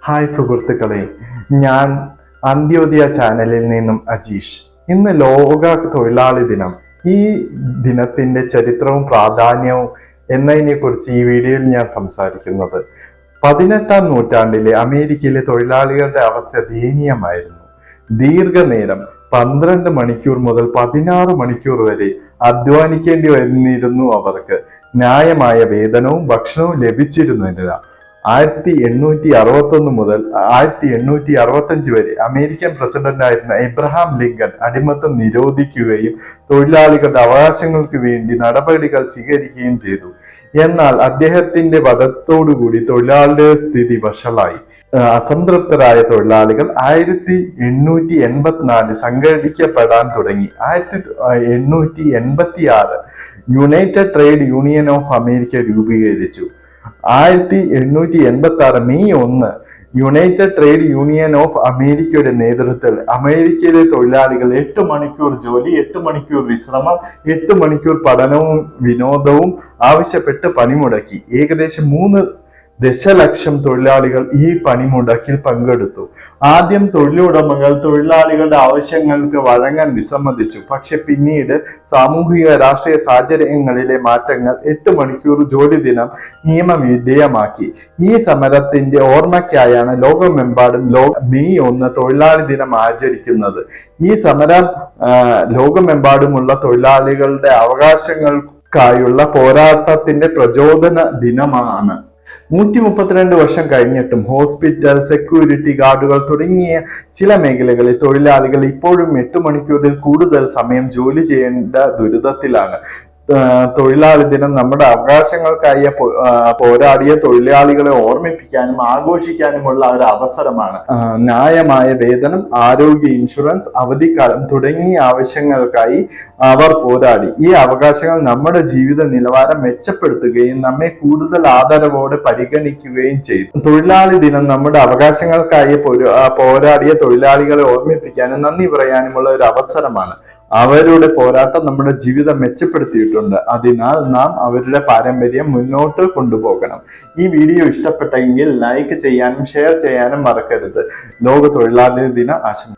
Hi സുഹൃത്തുക്കളെ, ഞാൻ അന്ത്യോദയ ചാനലിൽ നിന്നും അജീഷ്. ഇന്ന് ലോക തൊഴിലാളി ദിനം. ഈ ദിനത്തിന്റെ ചരിത്രവും പ്രാധാന്യവും എന്നതിനെ കുറിച്ച് ഈ വീഡിയോയിൽ ഞാൻ സംസാരിക്കുന്നത്. 18ാം നൂറ്റാണ്ടിലെ അമേരിക്കയിലെ തൊഴിലാളികളുടെ അവസ്ഥ ദയനീയമായിരുന്നു. ദീർഘനേരം 12 മണിക്കൂർ മുതൽ 16 മണിക്കൂർ വരെ അധ്വാനിക്കേണ്ടി വന്നിരുന്നു. അവർക്ക് ന്യായമായ വേതനവും ഭക്ഷണവും ലഭിച്ചിരുന്നില്ല. 1861 മുതൽ 1865 വരെ അമേരിക്കൻ പ്രസിഡന്റായിരുന്ന എബ്രഹാം ലിങ്കൺ അടിമത്തം നിരോധിക്കുകയും തൊഴിലാളികളുടെ അവകാശങ്ങൾക്ക് വേണ്ടി നടപടികൾ സ്വീകരിക്കുകയും ചെയ്തു. എന്നാൽ അദ്ദേഹത്തിന്റെ വധത്തോടുകൂടി തൊഴിലാളികളുടെ സ്ഥിതി വഷളായി. അസംതൃപ്തരായ തൊഴിലാളികൾ 1884 സംഘടിക്കപ്പെടാൻ തുടങ്ങി. 1886 United trade union of America രൂപീകരിച്ചു. 1886 May 1 United trade union of അമേരിക്കയുടെ നേതൃത്വത്തിൽ അമേരിക്കയിലെ തൊഴിലാളികൾ 8 മണിക്കൂർ ജോലി, 8 മണിക്കൂർ വിശ്രമം, 8 മണിക്കൂർ പഠനവും വിനോദവും ആവശ്യപ്പെട്ട് പണിമുടക്കി. ഏകദേശം 3 ദശലക്ഷം തൊഴിലാളികൾ ഈ പണിമുടക്കിൽ പങ്കെടുത്തു. ആദ്യം തൊഴിലുടമകൾ തൊഴിലാളികളുടെ ആവശ്യങ്ങൾക്ക് വഴങ്ങാൻ വിസമ്മതിച്ചു. പക്ഷെ പിന്നീട് സാമൂഹിക രാഷ്ട്രീയ സാഹചര്യങ്ങളിലെ മാറ്റങ്ങൾ 8 മണിക്കൂർ ജോലി ദിനം നിയമവിധേയമാക്കി. ഈ സമരത്തിന്റെ ഓർമ്മയ്ക്കായാണ് ലോകമെമ്പാടും മെയ് 1 തൊഴിലാളി ദിനം ആചരിക്കുന്നത്. ഈ സമരം ലോകമെമ്പാടുമുള്ള തൊഴിലാളികളുടെ അവകാശങ്ങൾക്കായുള്ള പോരാട്ടത്തിന്റെ പ്രചോദന ദിനമാണ്. 132 വർഷം കഴിഞ്ഞിട്ടും ഹോസ്പിറ്റൽ, സെക്യൂരിറ്റി ഗാർഡുകൾ തുടങ്ങിയ ചില മേഖലകളിൽ തൊഴിലാളികൾ ഇപ്പോഴും 8 മണിക്കൂറിൽ കൂടുതൽ സമയം ജോലി ചെയ്യേണ്ട ദുരിതത്തിലാണ്. തൊഴിലാളി ദിനം നമ്മുടെ അവകാശങ്ങൾക്കായി പോരാടിയ തൊഴിലാളികളെ ഓർമ്മിപ്പിക്കാനും ആഘോഷിക്കാനുമുള്ള ഒരു അവസരമാണ്. ന്യായമായ വേതനം, ആരോഗ്യ ഇൻഷുറൻസ്, അവധിക്കാലം തുടങ്ങിയ ആവശ്യങ്ങൾക്കായി അവർ പോരാടി. ഈ അവകാശങ്ങൾ നമ്മുടെ ജീവിത നിലവാരം മെച്ചപ്പെടുത്തുകയും നമ്മെ കൂടുതൽ ആദരവോടെ പരിഗണിക്കുകയും ചെയ്തു. തൊഴിലാളി ദിനം നമ്മുടെ അവകാശങ്ങൾക്കായി പോരാടിയ തൊഴിലാളികളെ ഓർമ്മിപ്പിക്കാനും നന്ദി പറയാനുമുള്ള ഒരു അവസരമാണ്. അവരുടെ പോരാട്ടം നമ്മുടെ ജീവിതം മെച്ചപ്പെടുത്തിയിട്ടുണ്ട്. അതിനാൽ നാം അവരുടെ പാരമ്പര്യം മുന്നോട്ട് കൊണ്ടുപോകണം. ഈ വീഡിയോ ഇഷ്ടപ്പെട്ടെങ്കിൽ ലൈക്ക് ചെയ്യാനും ഷെയർ ചെയ്യാനും മറക്കരുത്. ലോക തൊഴിലാളി ദിന ആശംസകൾ.